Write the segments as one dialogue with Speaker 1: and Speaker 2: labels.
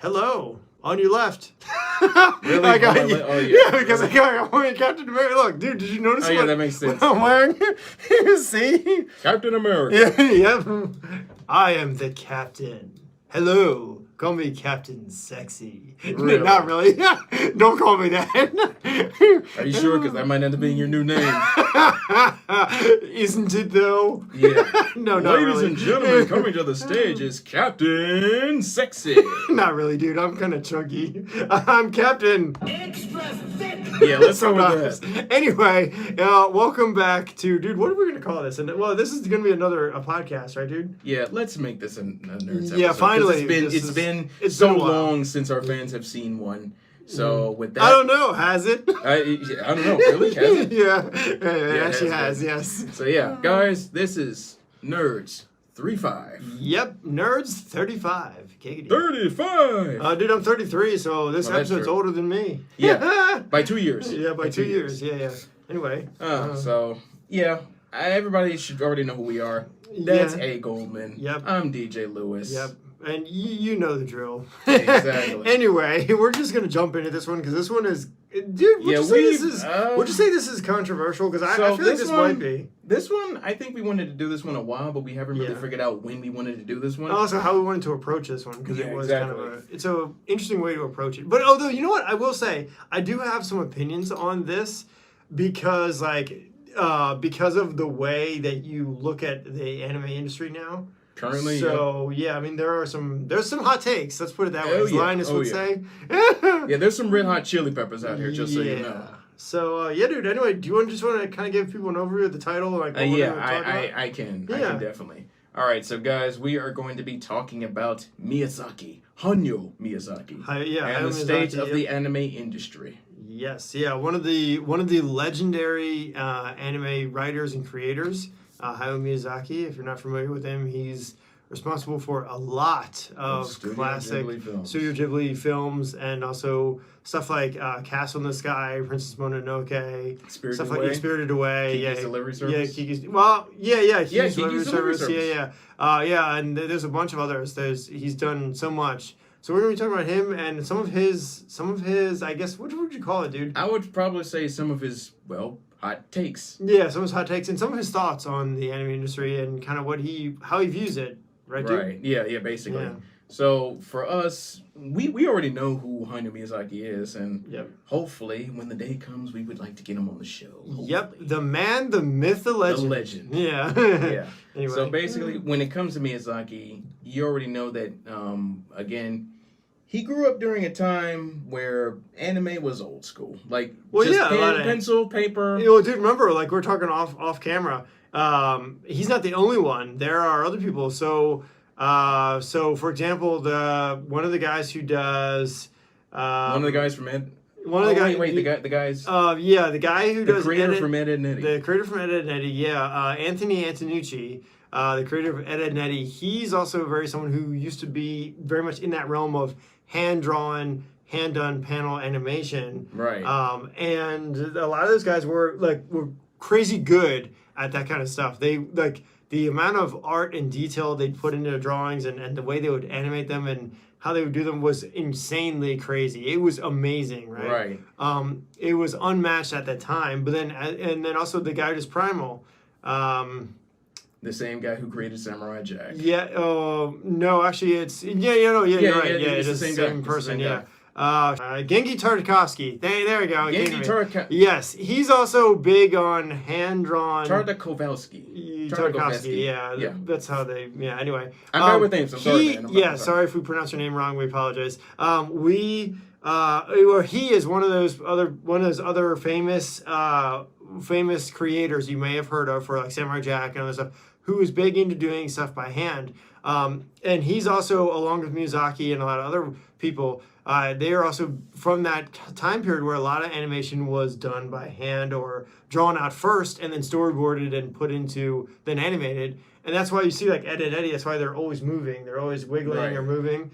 Speaker 1: hello, on your left.
Speaker 2: Really?
Speaker 1: Yeah, because I got Captain America. Look, dude, did you notice
Speaker 2: Oh, yeah, that makes sense.
Speaker 1: what I'm wearing? See?
Speaker 2: Captain America.
Speaker 1: Yeah, yep. I am the captain. Hello. Call me Captain Sexy.
Speaker 2: Really?
Speaker 1: Not really. Don't call me that.
Speaker 2: Are you sure? Because that might end up being your new name.
Speaker 1: Isn't it, though?
Speaker 2: Yeah.
Speaker 1: No, not
Speaker 2: Ladies
Speaker 1: really.
Speaker 2: and gentlemen, coming to the stage is Captain Sexy.
Speaker 1: Not really, dude. I'm kind of chunky. I'm Captain.
Speaker 2: Yeah, let's go with that.
Speaker 1: Anyway, welcome back to, dude, what are we going to call this? And well, this is going to be a podcast, right, dude?
Speaker 2: Yeah, let's make this a Nerdz episode.
Speaker 1: Yeah, finally.
Speaker 2: It's been
Speaker 1: so
Speaker 2: long since our fans have seen one. So with that,
Speaker 1: I don't know. Has it?
Speaker 2: I don't know. Really? Has it?
Speaker 1: Yeah, it actually has. Yes.
Speaker 2: So yeah, guys, this is Nerdz 35.
Speaker 1: Yep, Nerdz 35.
Speaker 2: 35.
Speaker 1: Dude, I'm 33, so this episode's
Speaker 2: true.
Speaker 1: older than me.
Speaker 2: Yeah, by 2 years.
Speaker 1: Yeah, by 2 years. Yeah. Anyway.
Speaker 2: So yeah, everybody should already know who we are. That's A. Goldman.
Speaker 1: Yep.
Speaker 2: I'm DJ Lewis.
Speaker 1: Yep. And you know the drill.
Speaker 2: Exactly.
Speaker 1: Anyway, we're just gonna jump into this one because this one is, dude. Would you say this is controversial? Because I feel like this might be.
Speaker 2: This one, I think we wanted to do this one a while, but we haven't really figured out when we wanted to do this one.
Speaker 1: Also, how we wanted to approach this one because it was kind of it's an interesting way to approach it. But although you know what, I will say I do have some opinions on this because because of the way that you look at the anime industry now.
Speaker 2: Currently,
Speaker 1: so yeah, I mean there's some hot takes. Let's put it that way. As Linus would say.
Speaker 2: Yeah, there's some red hot chili peppers out here, just so you know.
Speaker 1: So yeah, dude. Anyway, do you just want to kind of give people an overview of the title, like what we're gonna talk about?
Speaker 2: I can definitely. All right, so guys, we are going to be talking about Miyazaki, Hayao Miyazaki, and the state of the anime industry.
Speaker 1: Yes, yeah, one of the legendary anime writers and creators. Hayao Miyazaki, if you're not familiar with him, he's responsible for a lot of classic Studio Ghibli films and also stuff like Castle in the Sky, Princess Mononoke, Spirited Away,
Speaker 2: Kiki's Delivery Service.
Speaker 1: Yeah, Kiki's Delivery Service. Yeah, and there's a bunch of others. He's done so much. So we're gonna be talking about him and some of his. I guess what would you call it, dude?
Speaker 2: I would probably say some of his hot takes.
Speaker 1: Yeah, some of his hot takes and some of his thoughts on the anime industry and kind of how he views it, right, dude?
Speaker 2: Right, yeah, basically. Yeah. So for us, we already know who Hayao Miyazaki is, and hopefully when the day comes, we would like to get him on the show. Hopefully.
Speaker 1: Yep, the man, the myth, the legend.
Speaker 2: The legend.
Speaker 1: Yeah.
Speaker 2: Yeah.
Speaker 1: Anyway.
Speaker 2: So basically, when it comes to Miyazaki, you already know that, again, he grew up during a time where anime was old school. Like, pencil, paper.
Speaker 1: You know, dude, remember, like, we're talking off camera. He's not the only one. There are other people. So for example, one of the guys who does...
Speaker 2: one of the guys from Ed... the guys...
Speaker 1: the guy who does...
Speaker 2: The creator from Ed, Edd n Eddy.
Speaker 1: The creator from Ed, Edd n Eddy, yeah. Anthony Antonucci, the creator of Ed, Edd n Eddy. He's also someone who used to be very much in that realm of hand-drawn, hand-done panel animation.
Speaker 2: Right.
Speaker 1: And a lot of those guys were crazy good at that kind of stuff. They, the amount of art and detail they'd put into their drawings and the way they would animate them and how they would do them was insanely crazy. It was amazing, right?
Speaker 2: Right.
Speaker 1: It was unmatched at that time. But then also the guy who does Primal.
Speaker 2: The same guy who created Samurai Jack.
Speaker 1: Yeah. No, actually, it's you're right. Yeah, it's the same person. Yeah. Genki Tartakovsky. There we go.
Speaker 2: Genki Tartakovsky.
Speaker 1: Yes, he's also big on hand-drawn.
Speaker 2: Tartakovsky.
Speaker 1: Yeah. That's how they. Yeah. Anyway,
Speaker 2: I'm bad with names. I'm sorry, man.
Speaker 1: Sorry if we pronounce your name wrong. We apologize. He is one of those other famous creators you may have heard of for like Samurai Jack and other stuff, who is big into doing stuff by hand. And he's also, along with Miyazaki and a lot of other people, they are also from that time period where a lot of animation was done by hand or drawn out first and then storyboarded and put into, then animated. And that's why you see like Ed, Edd n Eddy, that's why they're always moving. They're always wiggling or moving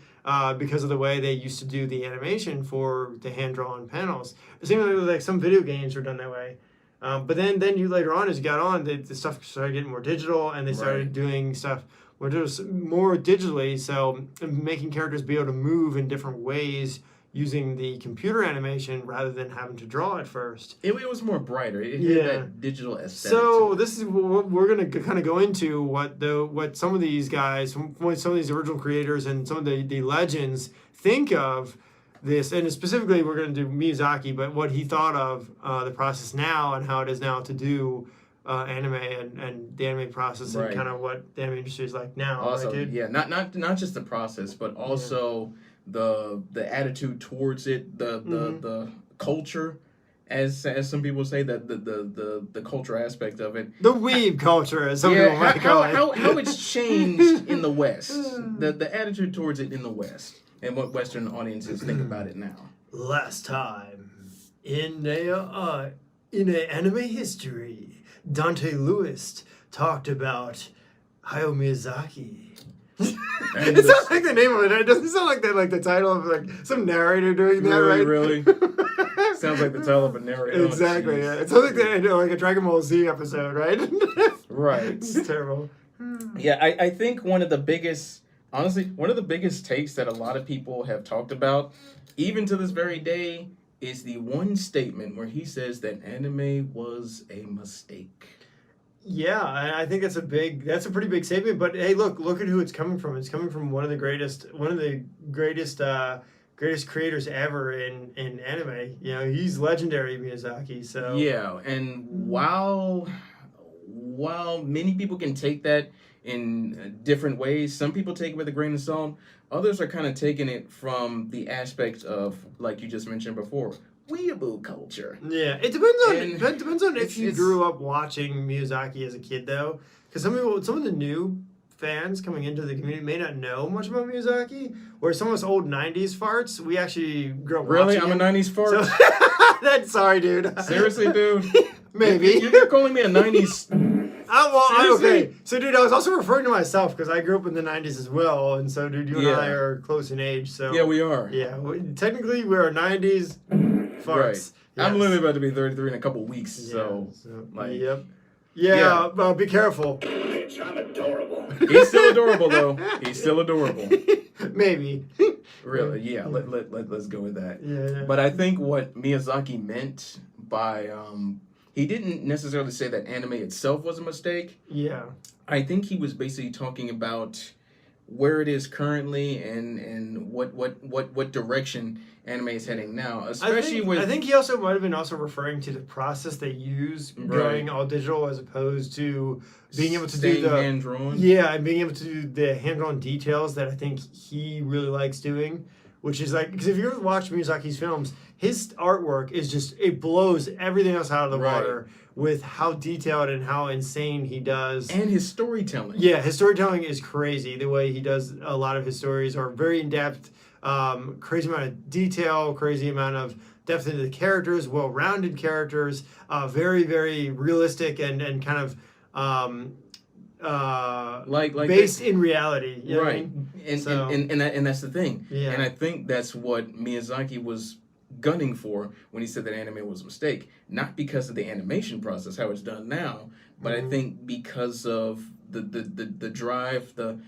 Speaker 1: because of the way they used to do the animation for the hand-drawn panels. The same way like some video games are done that way. But then you later on, as you got on, the stuff started getting more digital and they started doing stuff which is more digitally, so making characters be able to move in different ways using the computer animation rather than having to draw at first.
Speaker 2: It was more brighter. It had that digital aesthetic.
Speaker 1: So this is what we're going to kind of go into, what some of these guys, what some of these original creators and some of the legends think of this, and specifically we're going to do Miyazaki, but what he thought of the process now and how it is now to do anime and the anime process and kind of what the anime industry is like now.
Speaker 2: Also,
Speaker 1: right, dude?
Speaker 2: not just the process, but also the attitude towards it, the culture, as some people say, that the culture aspect of it,
Speaker 1: the weeb culture, as some people might call it.
Speaker 2: How it's changed in the West, the attitude towards it in the West, and what Western audiences think about it now.
Speaker 1: Last time in anime history, Dante Lewis talked about Hayao Miyazaki. It sounds like the name of it. It doesn't sound like the title of like some narrator doing that, right?
Speaker 2: Really? Sounds like the title of a narrator.
Speaker 1: Exactly. Yeah. It sounds like a Dragon Ball Z episode, right?
Speaker 2: Right.
Speaker 1: It's terrible.
Speaker 2: Yeah, I think one of the biggest takes that a lot of people have talked about, even to this very day, is the one statement where he says that anime was a mistake.
Speaker 1: Yeah, I think that's a pretty big statement. But hey, look at who it's coming from. It's coming from one of the greatest creators ever in anime. You know, he's legendary, Miyazaki. So
Speaker 2: yeah, and while many people can take that in different ways, some people take it with a grain of salt. Others are kind of taking it from the aspect of, like you just mentioned before, weeaboo culture.
Speaker 1: Yeah, it depends on if you grew up watching Miyazaki as a kid, though, because some of the new fans coming into the community may not know much about Miyazaki, or some of us old '90s farts. We actually grew up.
Speaker 2: Really,
Speaker 1: watching
Speaker 2: I'm a '90s fart.
Speaker 1: So, that's sorry, dude.
Speaker 2: Seriously, dude.
Speaker 1: Maybe
Speaker 2: you're calling me a '90s.
Speaker 1: Okay. So, dude, I was also referring to myself because I grew up in the '90s as well, and so, dude, you and I are close in age. So
Speaker 2: yeah, we are.
Speaker 1: Yeah, technically we're '90s farts.
Speaker 2: Right.
Speaker 1: Yes.
Speaker 2: I'm literally about to be 33 in a couple weeks, so like,
Speaker 1: yep. Yeah. Be careful.
Speaker 3: I'm adorable.
Speaker 2: He's still adorable, though. He's still adorable.
Speaker 1: Maybe.
Speaker 2: Really? Yeah. Let's go with that.
Speaker 1: Yeah.
Speaker 2: But I think what Miyazaki meant by he didn't necessarily say that anime itself was a mistake.
Speaker 1: Yeah.
Speaker 2: I think he was basically talking about where it is currently and what direction anime is heading now. Especially
Speaker 1: I think he also might have been also referring to the process they use going all digital as opposed to being able to do the
Speaker 2: hand drawn.
Speaker 1: Yeah, and being able to do the hand drawn details that I think he really likes doing. Which is like, because if you ever watch Miyazaki's films, his artwork is just, it blows everything else out of the water with how detailed and how insane he does.
Speaker 2: And his storytelling.
Speaker 1: Yeah, his storytelling is crazy. The way he does a lot of his stories are very in-depth, crazy amount of detail, crazy amount of depth into the characters, well-rounded characters, very, very realistic and kind of
Speaker 2: like
Speaker 1: based in reality. You know what I mean?
Speaker 2: And that's the thing.
Speaker 1: Yeah.
Speaker 2: And I think that's what Miyazaki was gunning for when he said that anime was a mistake. Not because of the animation process, how it's done now, but I think because of the drive, the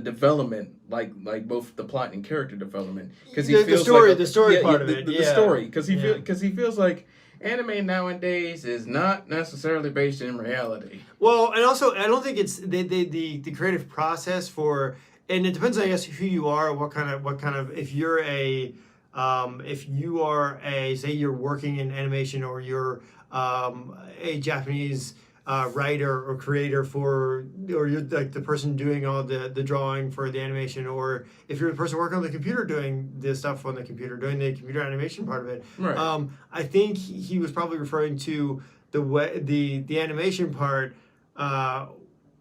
Speaker 2: development, like both the plot and character development. Because
Speaker 1: the story part of it.
Speaker 2: The story. Because he feels like anime nowadays is not necessarily based in reality.
Speaker 1: Well, and also I don't think it's the creative process for, and it depends, I guess, who you are, what kind of if you are say you're working in animation, or you're a Japanese writer or creator or you're like the person doing all the drawing for the animation, or if you're the person working on the computer doing the stuff on the computer, doing the computer animation part of it.
Speaker 2: Right.
Speaker 1: I think he was probably referring to the animation part,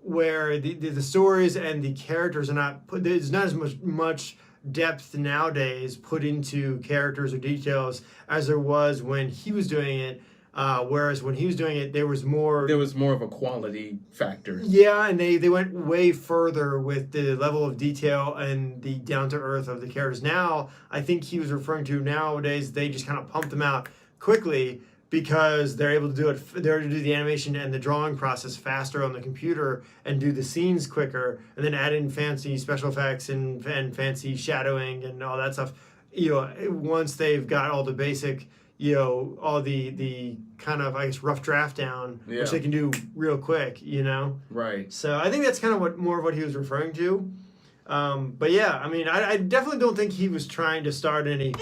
Speaker 1: where the stories and the characters are not put. There's not as much depth nowadays put into characters or details as there was when he was doing it. Whereas when he was doing it, there was more
Speaker 2: of a quality factor.
Speaker 1: Yeah, and they went way further with the level of detail and the down to earth of the characters. Now, I think he was referring to nowadays they just kind of pump them out quickly, because they're able to do it. They're able to do the animation and the drawing process faster on the computer and do the scenes quicker, and then add in fancy special effects and fancy shadowing and all that stuff. Once they've got all the basic, all the kind of, I guess, rough draft down, which they can do real quick.
Speaker 2: Right.
Speaker 1: So I think that's kind of more of what he was referring to. But yeah, I mean, I definitely don't think he was trying to start any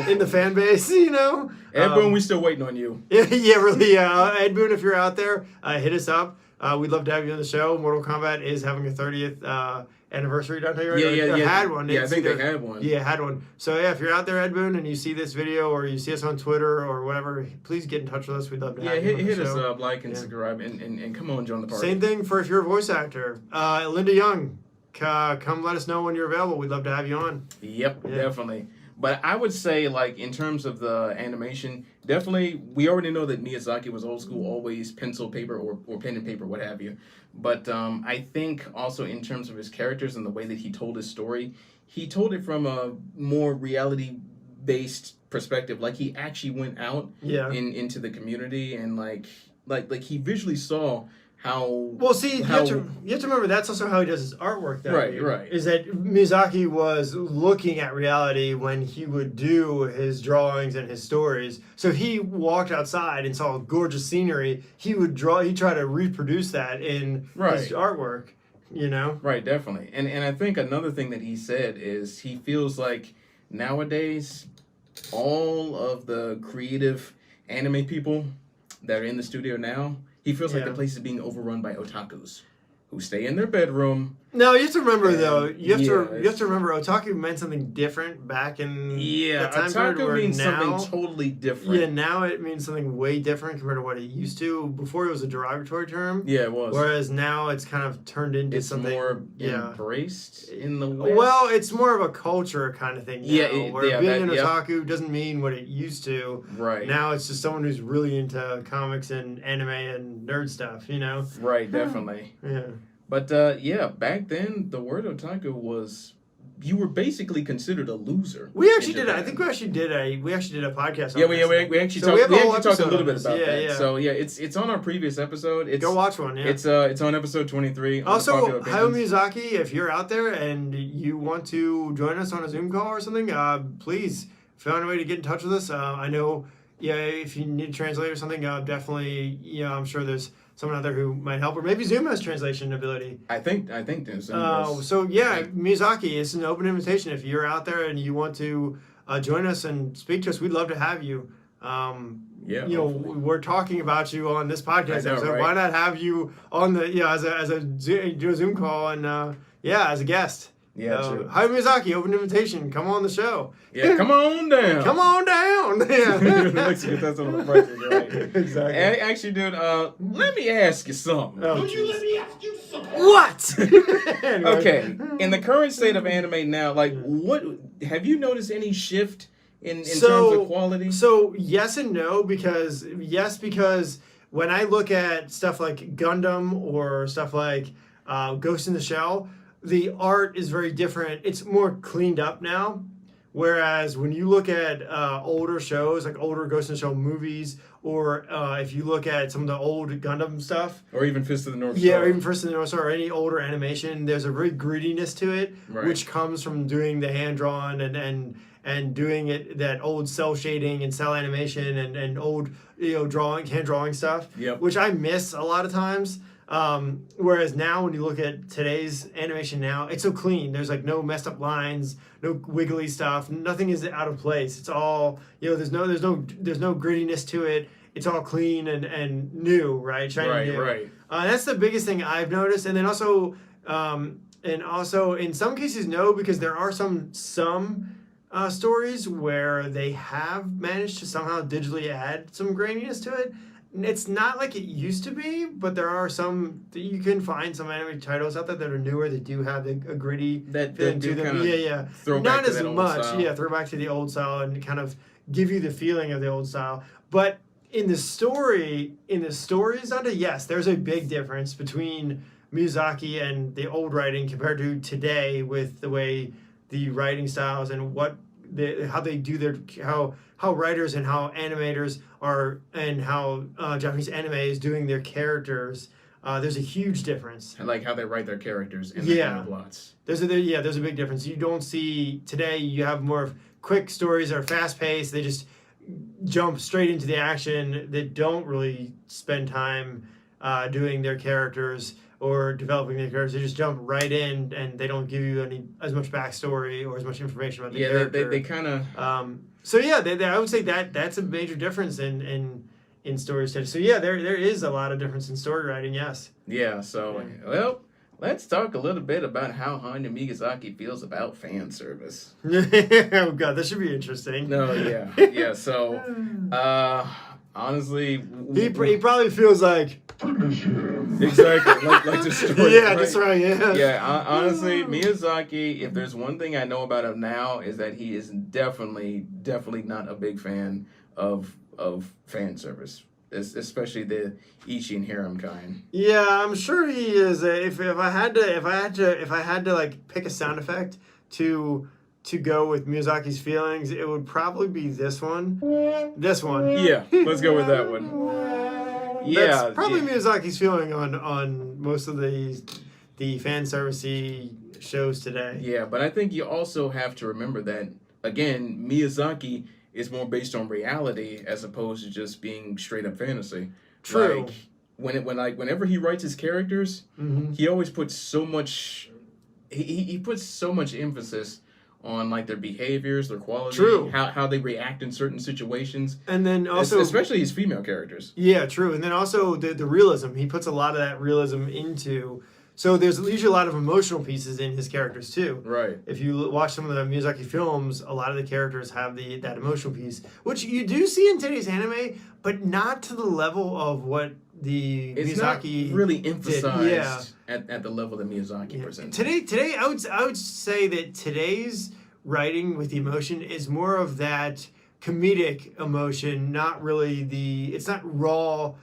Speaker 1: in the fan base,
Speaker 2: Ed Boon, we still waiting on you.
Speaker 1: Yeah, really. Ed Boon, if you're out there, hit us up. We'd love to have you on the show. Mortal Kombat is having a 30th anniversary, don't they?
Speaker 2: Yeah.
Speaker 1: Had one.
Speaker 2: Yeah, I think they had one.
Speaker 1: Yeah, had one. So yeah, if you're out there, Ed Boon, and you see this video or you see us on Twitter or whatever, please get in touch with us. We'd love to have you on the
Speaker 2: hit
Speaker 1: show.
Speaker 2: us up, like and subscribe, and come on, join the party.
Speaker 1: Same thing for if you're a voice actor. Linda Young, come let us know when you're available. We'd love to have you on.
Speaker 2: Yep, definitely. But I would say, like, in terms of the animation, definitely, we already know that Miyazaki was old school, always pencil, paper, or pen and paper, what have you. But I think also in terms of his characters and the way that he told his story, he told it from a more reality-based perspective. Like, he actually went out into the community and, like he visually saw how...
Speaker 1: Well, see, you have to remember that's also how he does his artwork.
Speaker 2: Right.
Speaker 1: Is that Miyazaki was looking at reality when he would do his drawings and his stories. So if he walked outside and saw gorgeous scenery, he would try to reproduce that in his artwork.
Speaker 2: Right, definitely. And I think another thing that he said is he feels like nowadays all of the creative anime people that are in the studio now, he feels like the place is being overrun by otakus who stay in their bedroom.
Speaker 1: No, you have to remember though. You have to remember, otaku meant something different back in the time period.
Speaker 2: Otaku means
Speaker 1: now,
Speaker 2: something totally different.
Speaker 1: Yeah, now it means something way different compared to what it used to. Before it was a derogatory term.
Speaker 2: Yeah, it was.
Speaker 1: Whereas now it's kind of turned into something
Speaker 2: more embraced in the West.
Speaker 1: Well, it's more of a culture kind of thing now.
Speaker 2: Yeah,
Speaker 1: being an otaku doesn't mean what it used to.
Speaker 2: Right.
Speaker 1: Now it's just someone who's really into comics and anime and nerd stuff.
Speaker 2: Right, definitely.
Speaker 1: Yeah.
Speaker 2: But back then the word otaku was, you were basically considered a loser.
Speaker 1: We actually did. I think we actually did a podcast. On
Speaker 2: we actually talked a little bit about that. Yeah. So it's on our previous episode.
Speaker 1: Go watch one. Yeah.
Speaker 2: It's on episode 23.
Speaker 1: Also, Hayao Miyazaki, if you're out there and you want to join us on a Zoom call or something, please find a way to get in touch with us. I know. Yeah, if you need a translator or something, definitely. I'm sure there's someone out there who might help, or maybe Zoom has translation ability.
Speaker 2: I think there's Zoom does.
Speaker 1: So yeah, Miyazaki, it's an open invitation. If you're out there and you want to join us and speak to us, we'd love to have you. We're talking about you on this podcast episode. Right? Why not have you on the as a Zoom call and as a guest?
Speaker 2: Yeah, true.
Speaker 1: Hi Miyazaki, open invitation. Come on the show.
Speaker 2: Yeah, come on down.
Speaker 1: Come on down. Yeah.
Speaker 2: That's what the price is, right?
Speaker 1: Exactly.
Speaker 2: Actually, dude, let me ask you something.
Speaker 3: Would you let me ask you something?
Speaker 1: What? Anyway.
Speaker 2: Okay, in the current state of anime now, what have you noticed any shift in terms of quality?
Speaker 1: So yes and no, because when I look at stuff like Gundam or stuff like Ghost in the Shell, the art is very different. It's more cleaned up now. Whereas when you look at older shows, like older Ghost in the Shell movies, or if you look at some of the old Gundam stuff.
Speaker 2: Or even Fist of the North Star.
Speaker 1: Yeah, or even Fist of the North Star, or any older animation, there's a very grittiness to it, which comes from doing the hand-drawn and doing it, that old cell shading and cell animation and old hand drawing stuff, which I miss a lot of times. Whereas now when you look at today's animation now, it's so clean. There's like no messed up lines, no wiggly stuff. Nothing is out of place. It's all, there's no grittiness to it. It's all clean and new, right? Shiny new.
Speaker 2: Right.
Speaker 1: That's the biggest thing I've noticed. And then also in some cases, no, because there are some stories where they have managed to somehow digitally add some graininess to it. It's not like it used to be, but there are some. You can find some anime titles out there that are newer that do have a gritty feeling to them. Not as much. Throwback to the old style and kind of give you the feeling of the old style. But in the story, yes, there's a big difference between Miyazaki and the old writing compared to today with the way the writing styles and what how they do their how writers and how animators are and how Japanese anime is doing their characters. There's a huge difference.
Speaker 2: Like how they write their characters and
Speaker 1: Yeah.
Speaker 2: the plots.
Speaker 1: There's a big difference. You don't see today. You have more of quick stories that are fast paced. They just jump straight into the action. They don't really spend time doing their characters or developing their characters. They just jump right in, and they don't give you as much backstory or as much information about the character.
Speaker 2: They kind of.
Speaker 1: So yeah, I would say that's a major difference in stories today. So yeah, there is a lot of difference in story writing. Yes.
Speaker 2: Yeah. So well, let's talk a little bit about how Hayao Miyazaki feels about fan service.
Speaker 1: Oh god, this should be interesting.
Speaker 2: No, yeah. So, honestly,
Speaker 1: he probably feels like
Speaker 2: exactly like the story.
Speaker 1: yeah,
Speaker 2: right?
Speaker 1: that's right. Yeah.
Speaker 2: Yeah. Honestly, Miyazaki. If there's one thing I know about him now is that he is definitely not a big fan of fan service, especially the Ichi and harem kind.
Speaker 1: Yeah, I'm sure he is. If I had to like pick a sound effect to go with Miyazaki's feelings, it would probably be this one. This one.
Speaker 2: Yeah, let's go with that one. Yeah,
Speaker 1: That's probably Miyazaki's feeling on most of the fan servicey shows today.
Speaker 2: Yeah, but I think you also have to remember that again, Miyazaki is more based on reality as opposed to just being straight up fantasy.
Speaker 1: True.
Speaker 2: Like whenever he writes his characters, he always puts so much. He puts so much emphasis on like their behaviors, their quality,
Speaker 1: True.
Speaker 2: how they react in certain situations,
Speaker 1: And then also
Speaker 2: especially his female characters.
Speaker 1: yeah, true. And then also the realism. He puts a lot of that realism into. So there's usually a lot of emotional pieces in his characters too.
Speaker 2: Right.
Speaker 1: If you watch some of the Miyazaki films, a lot of the characters have that emotional piece, which you do see in today's anime, but not to the level of what
Speaker 2: It's
Speaker 1: Miyazaki
Speaker 2: not really emphasized
Speaker 1: Yeah.
Speaker 2: at the level that Miyazaki presents.
Speaker 1: Today, I would say that today's writing with the emotion is more of that comedic emotion, not really it's not raw.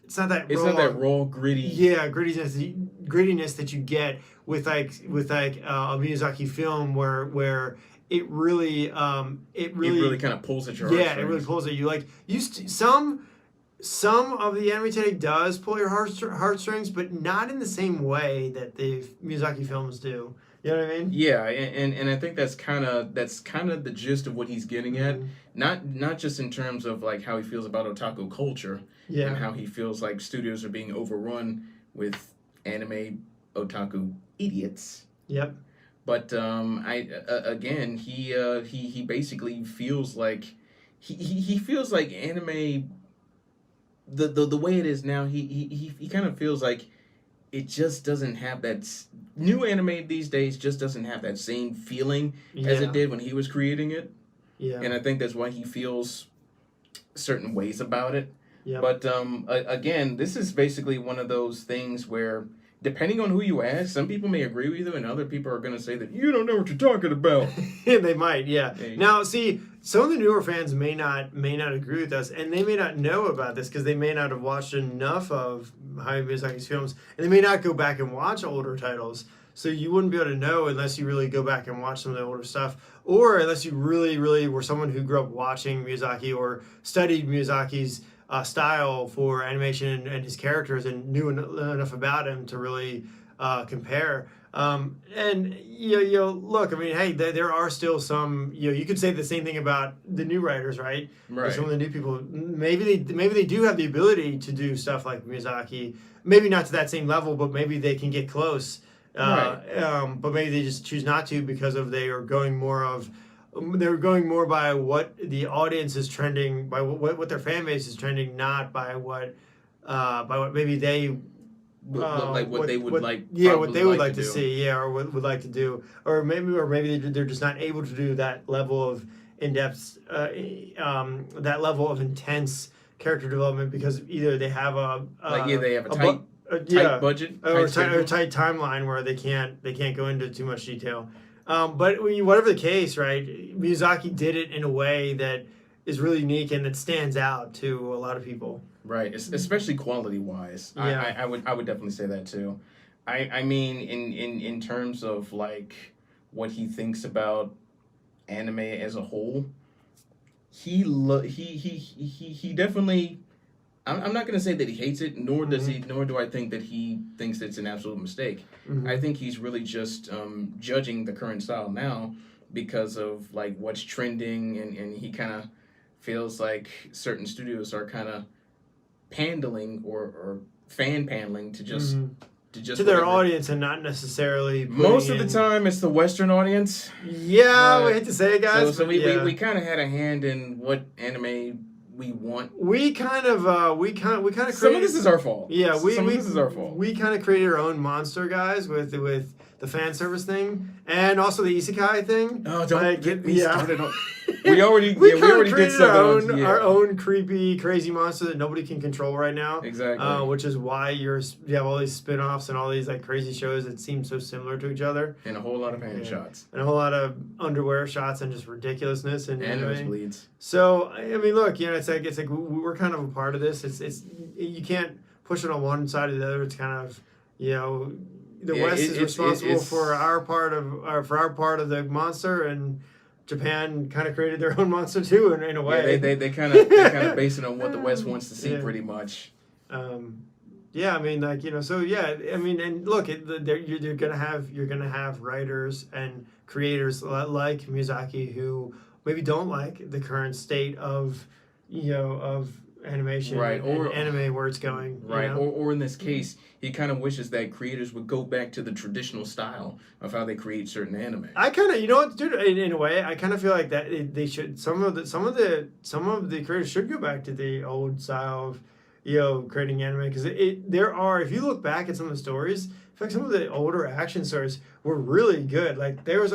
Speaker 1: It's not that
Speaker 2: raw, gritty.
Speaker 1: Yeah, grittiness that you get with a Miyazaki film where it really
Speaker 2: kind of pulls at your
Speaker 1: it really pulls at you. Like some of the anime today does pull your heartstrings, but not in the same way that the Miyazaki films do. You know what I mean?
Speaker 2: Yeah, and I think that's kind of the gist of what he's getting at. Not just in terms of like how he feels about otaku culture, and how he feels like studios are being overrun with anime otaku idiots.
Speaker 1: Yep.
Speaker 2: But he basically feels like he feels like anime. The way it is now, he kind of feels like it just doesn't have that new anime these days. Just doesn't have that same feeling as it did when he was creating it.
Speaker 1: Yeah.
Speaker 2: And I think that's why he feels certain ways about it.
Speaker 1: Yep.
Speaker 2: But again, this is basically one of those things where, depending on who you ask, some people may agree with you, and other people are going to say that you don't know what you're talking about.
Speaker 1: They might, yeah. Now, see, some of the newer fans may not agree with us, and they may not know about this because they may not have watched enough of Hayao Miyazaki's films, and they may not go back and watch older titles. So you wouldn't be able to know unless you really go back and watch some of the older stuff, or unless you really, really were someone who grew up watching Miyazaki or studied Miyazaki's style for animation and his characters and knew enough about him to really compare. And look, I mean, hey, there are still some. You could say the same thing about the new writers, right?
Speaker 2: Right.
Speaker 1: Some of the new people, maybe they do have the ability to do stuff like Miyazaki. Maybe not to that same level, but maybe they can get close.
Speaker 2: Right.
Speaker 1: But maybe they just choose not to because they're going more by what the audience is trending, by what their fan base is trending, not by what maybe they
Speaker 2: what they would like
Speaker 1: to see, or would like to do, or maybe they're just not able to do that level of in-depth, that level of intense character development because either they have
Speaker 2: they have a tight budget
Speaker 1: or tight timeline where they can't go into too much detail. But whatever the case, right? Miyazaki did it in a way that is really unique and that stands out to a lot of people.
Speaker 2: Right, especially quality wise.
Speaker 1: Yeah.
Speaker 2: I would definitely say that too. I mean in terms of like what he thinks about anime as a whole, he definitely. I'm not gonna say that he hates it, nor does he, nor do I think that he thinks it's an absolute mistake. I think he's really just judging the current style now because of like what's trending, and he kind of feels like certain studios are kind of pandling or fan paneling to just
Speaker 1: to their audience and not necessarily
Speaker 2: most of the time it's the Western audience.
Speaker 1: Yeah, we hate to say it, guys.
Speaker 2: So we kind of had a hand in what anime we want.
Speaker 1: We kind of created.
Speaker 2: Some of this is our fault.
Speaker 1: Yeah,
Speaker 2: Some of this is our fault.
Speaker 1: We kind of created our own monster, guys, with the fan service thing and also the isekai thing.
Speaker 2: Oh, don't get me started on.
Speaker 1: We
Speaker 2: already did something
Speaker 1: our own creepy, crazy monster that nobody can control right now.
Speaker 2: Exactly.
Speaker 1: Which is why you have all these spin-offs and all these like crazy shows that seem so similar to each other.
Speaker 2: And a whole lot of hand shots.
Speaker 1: And a whole lot of underwear shots and just ridiculousness and
Speaker 2: nosebleeds.
Speaker 1: So I mean, look, it's like we're kind of a part of this. It's you can't push it on one side or the other. It's kind of the West is responsible for our part of the monster, and Japan kind of created their own monster too, in a way.
Speaker 2: Yeah, they kind of base it on what the West wants to see, pretty much.
Speaker 1: Yeah, I mean, like so yeah, I mean, and look, you're gonna have writers and creators like Miyazaki who maybe don't like the current state of of animation,
Speaker 2: right,
Speaker 1: or anime where it's going,
Speaker 2: right, or in this case, he kind of wishes that creators would go back to the traditional style of how they create certain anime.
Speaker 1: I kind of, dude, in a way, I kind of feel like that they should some of the creators should go back to the old style of creating anime, because there are, if you look back at some of the stories, I feel like some of the older action stories were really good. Like there was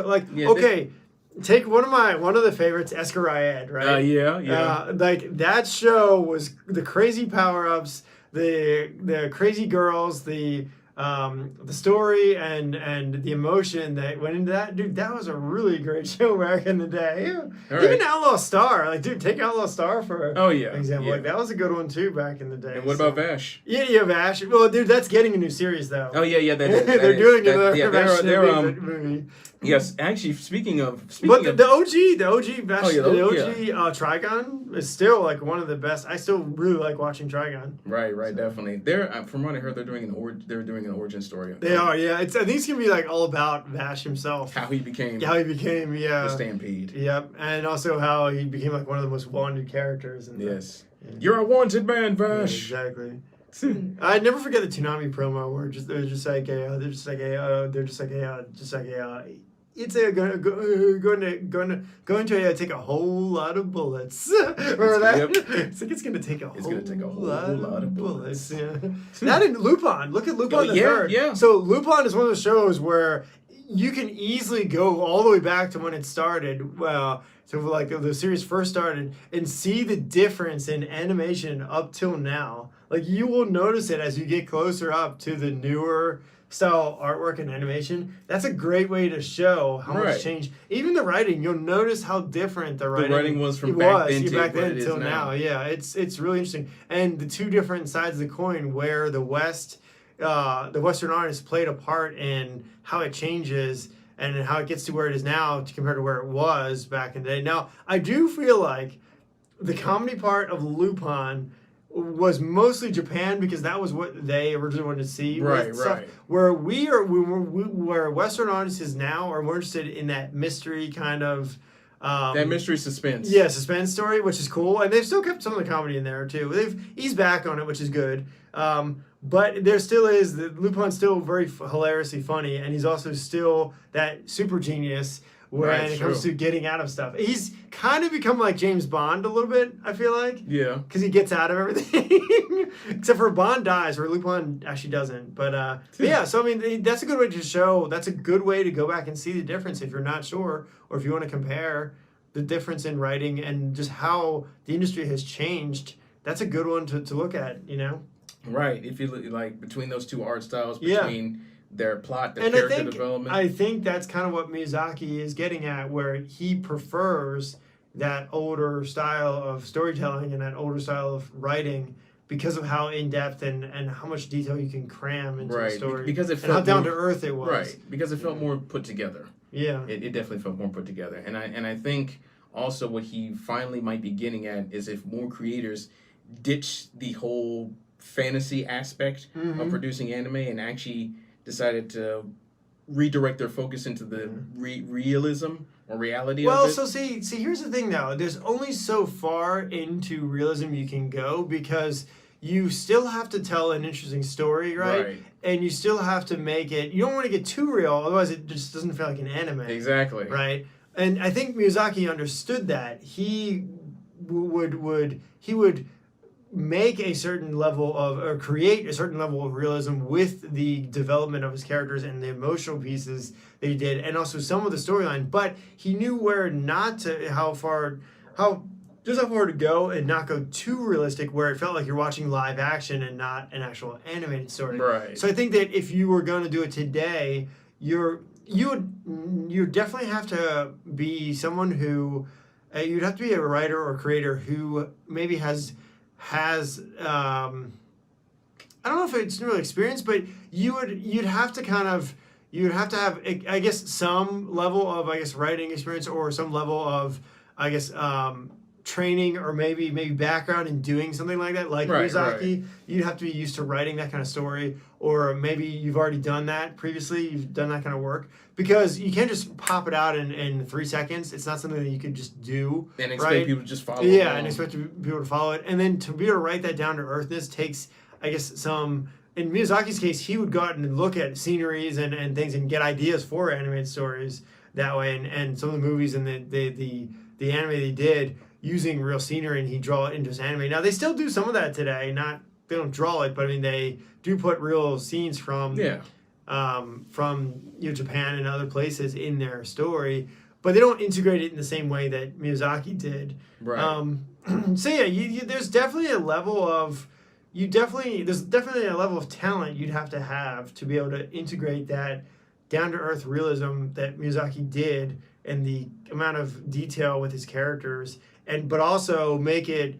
Speaker 1: take one of the favorites, Escarayed, right?
Speaker 2: Yeah.
Speaker 1: Like that show was the crazy power-ups, the crazy girls, the story and the emotion that went into that. Dude, that was a really great show back in the day. Yeah. Even Outlaw Star, like, dude, take Outlaw Star for example.
Speaker 2: Yeah.
Speaker 1: Like that was a good one too back in the day.
Speaker 2: And what about Vash?
Speaker 1: Yeah, Vash. Well, dude, that's getting a new series though.
Speaker 2: Oh yeah,
Speaker 1: they're doing another Vash movie.
Speaker 2: Yes, actually, speaking of
Speaker 1: the OG Vash, Trigon is still like one of the best. I still really like watching Trigon.
Speaker 2: Right, definitely. They're from what I heard, they're doing an origin story.
Speaker 1: They are, yeah. I think it's gonna be like all about Vash himself,
Speaker 2: how he became
Speaker 1: the
Speaker 2: Stampede.
Speaker 1: Yep, and also how he became like one of the most wanted characters.
Speaker 2: Yes, you're a wanted man, Vash.
Speaker 1: Yeah, exactly. I never forget the Toonami promo where it's going to take a whole lot of bullets. Remember that?
Speaker 2: Yep.
Speaker 1: It's like it's going to take a whole lot of bullets. Yeah.
Speaker 2: That
Speaker 1: in Lupin. Look at Lupin the Third.
Speaker 2: Yeah.
Speaker 1: So Lupin is one of those shows where you can easily go all the way back to when it started. So like the series first started, and see the difference in animation up till now. Like you will notice it as you get closer up to the newer style artwork and animation. That's a great way to show how much change. Even the writing, you'll notice how different the writing
Speaker 2: was from back then
Speaker 1: till now. Yeah, it's really interesting. And the two different sides of the coin, where the Western artists played a part in how it changes and how it gets to where it is now compared to where it was back in the day. Now, I do feel like the comedy part of Lupin was mostly Japan, because that was what they originally wanted to see.
Speaker 2: Right.
Speaker 1: Where where Western audiences now are more interested in that mystery kind of
Speaker 2: that mystery suspense.
Speaker 1: Yeah, suspense story, which is cool, and they've still kept some of the comedy in there too. They've eased back on it, which is good. But there still is Lupin's still very hilariously funny, and he's also still that super genius when it comes to getting out of stuff. He's kind of become like James Bond a little bit, I feel like.
Speaker 2: Yeah.
Speaker 1: Because he gets out of everything. Except for Bond dies, where Lupin actually doesn't. But yeah, so I mean, that's a good way to show, that's a good way to go back and see the difference if you're not sure, or if you want to compare the difference in writing and just how the industry has changed. That's a good one to look at,
Speaker 2: Right. If you look, like, between those two art styles, between their plot, their character development.
Speaker 1: I think that's kind of what Miyazaki is getting at, where he prefers that older style of storytelling and that older style of writing because of how in-depth and how much detail you can cram into the story.
Speaker 2: Because it felt
Speaker 1: and how down-to-earth it was.
Speaker 2: Right, because it felt more put together.
Speaker 1: Yeah.
Speaker 2: It definitely felt more put together. And I think also what he finally might be getting at is if more creators ditch the whole fantasy aspect of producing anime and actually decided to redirect their focus into the realism or reality
Speaker 1: Well,
Speaker 2: of it.
Speaker 1: so see, here's the thing though. There's only so far into realism you can go because you still have to tell an interesting story, right?
Speaker 2: Right.
Speaker 1: And you still have to make it. You don't want to get too real, otherwise it just doesn't feel like an anime.
Speaker 2: Exactly.
Speaker 1: Right. And I think Miyazaki understood that. He would make a certain level of, or create a certain level of realism with the development of his characters and the emotional pieces that he did, and also some of the storyline. But he knew where not to, how far to go and not go too realistic, where it felt like you're watching live action and not an actual animated story.
Speaker 2: Right.
Speaker 1: So I think that if you were going to do it today, you would definitely have to be someone who you'd have to be a writer or creator who maybe has I don't know if it's really experience, but you'd have to have, I guess, some level of, I guess, writing experience or some level of, I guess, training or maybe background in doing something like that, like
Speaker 2: Right,
Speaker 1: Miyazaki.
Speaker 2: right.
Speaker 1: You'd have to be used to writing that kind of story, or maybe you've already done that previously. You've done that kind of work, because you can't just pop it out in 3 seconds. It's not something that you could just do
Speaker 2: And expect
Speaker 1: right?
Speaker 2: people to just follow.
Speaker 1: Yeah,
Speaker 2: along.
Speaker 1: and expect people to follow it. And then to be able to write that down to earthness takes, I guess, some. In Miyazaki's case, he would go out and look at sceneries and things and get ideas for animated stories that way. And some of the movies and the anime they did using real scenery, and he'd draw it into his anime. Now, they still do some of that today. They don't draw it, but I mean, they do put real scenes from Japan and other places in their story, but they don't integrate it in the same way that Miyazaki did.
Speaker 2: Right.
Speaker 1: So yeah, there's definitely a level of talent you'd have to be able to integrate that down to earth realism that Miyazaki did, and the amount of detail with his characters, but also make it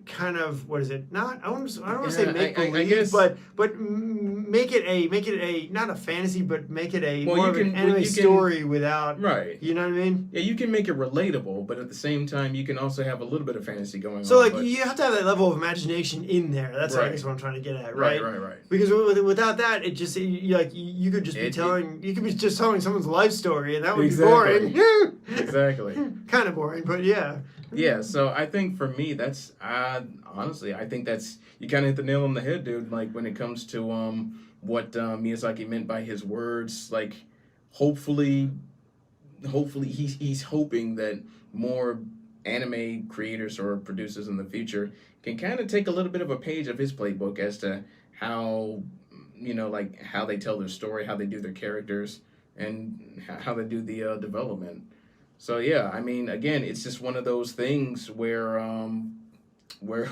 Speaker 1: kind of, what is it? Not I don't want to say make believe, but make it a not a fantasy, but make it a more of an anime story without,
Speaker 2: right.
Speaker 1: You know what I mean?
Speaker 2: Yeah, you can make it relatable, but at the same time, you can also have a little bit of fantasy going on.
Speaker 1: So like
Speaker 2: but...
Speaker 1: you have to have that level of imagination in there. That's I guess what I'm trying to get at, right?
Speaker 2: Right.
Speaker 1: Because without that, it just you could just be telling someone's life story, and that would be boring.
Speaker 2: Exactly.
Speaker 1: Kind of boring, but yeah.
Speaker 2: Yeah, so I think for me, that's honestly, I think that's, you kind of hit the nail on the head, dude. Like when it comes to what Miyazaki meant by his words, like hopefully he's hoping that more anime creators or producers in the future can kind of take a little bit of a page of his playbook as to how, like how they tell their story, how they do their characters, and how they do the development. So yeah, I mean, again, it's just one of those things where where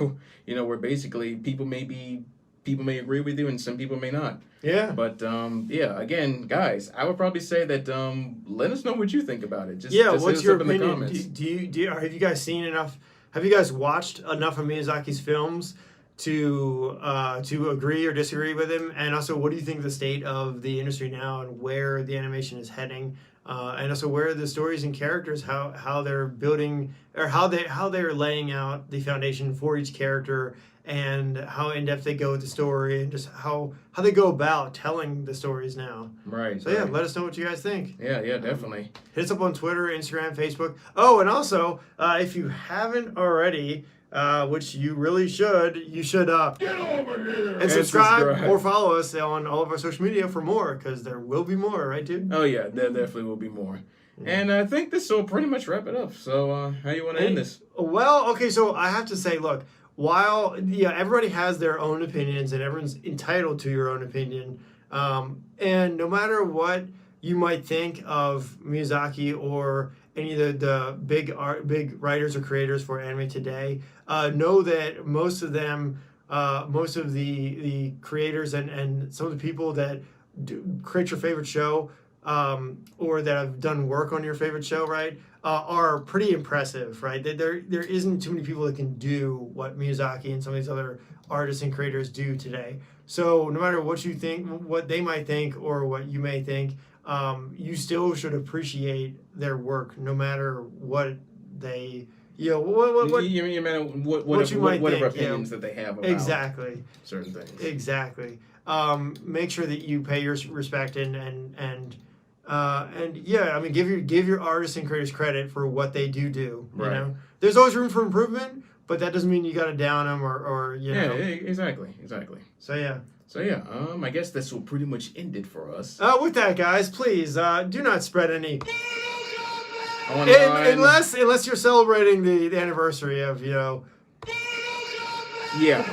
Speaker 2: basically people may agree with you and some people may not.
Speaker 1: Yeah.
Speaker 2: But yeah, again, guys, I would probably say that let us know what you think about it. Just
Speaker 1: what's
Speaker 2: hit us
Speaker 1: your
Speaker 2: up in the
Speaker 1: opinion?
Speaker 2: comments.
Speaker 1: Have you guys seen enough? Have you guys watched enough of Miyazaki's films to agree or disagree with him? And also, what do you think of the state of the industry now and where the animation is heading? And also, where are the stories and characters, how they're building, or how they're laying out the foundation for each character, and how in depth they go with the story, and just how they go about telling the stories now.
Speaker 2: Right.
Speaker 1: So yeah, let us know what you guys think.
Speaker 2: Yeah, definitely.
Speaker 1: Hit us up on Twitter, Instagram, Facebook. Oh, and also, if you haven't already, which you really should, get over here and subscribe or follow us on all of our social media for more, because there will be more, right, dude?
Speaker 2: Oh yeah, there definitely will be more. And I think this will pretty much wrap it up. So how you want to end this?
Speaker 1: Well, okay, so I have to say, look, while everybody has their own opinions and everyone's entitled to your own opinion, and no matter what you might think of Miyazaki or any of the big writers or creators for anime today, know that most of them, most of the creators and some of the people that create your favorite show, or that have done work on your favorite show, right, are pretty impressive, right? There isn't too many people that can do what Miyazaki and some of these other artists and creators do today. So no matter what you think, what they might think, or what you may think, you still should appreciate their work no matter what they, what
Speaker 2: you mean
Speaker 1: what you
Speaker 2: whatever,
Speaker 1: might
Speaker 2: whatever
Speaker 1: think,
Speaker 2: opinions that they have about
Speaker 1: exactly.
Speaker 2: certain things.
Speaker 1: Exactly. Make sure that you pay your respect and yeah, I mean, give your artists and creators credit for what they do. You
Speaker 2: Right.
Speaker 1: know, there's always room for improvement, but that doesn't mean you got to down them or you know.
Speaker 2: Exactly.
Speaker 1: So yeah.
Speaker 2: I guess this will pretty much end it for us.
Speaker 1: With that, guys, please do not spread any.
Speaker 2: Online.
Speaker 1: Unless you're celebrating the anniversary of
Speaker 2: Yeah.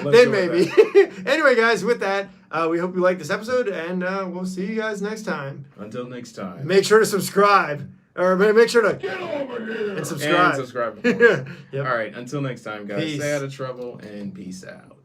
Speaker 2: Let's
Speaker 1: then
Speaker 2: go with
Speaker 1: maybe.
Speaker 2: that.
Speaker 1: Anyway, guys, with that, we hope you liked this episode, and we'll see you guys next time.
Speaker 2: Until next time.
Speaker 1: Make sure to subscribe, or make sure to
Speaker 3: Get over here!
Speaker 1: and subscribe.
Speaker 2: And subscribe. Of course.
Speaker 1: Yep.
Speaker 2: All right. Until next time, guys.
Speaker 1: Peace.
Speaker 2: Stay out of trouble and peace out.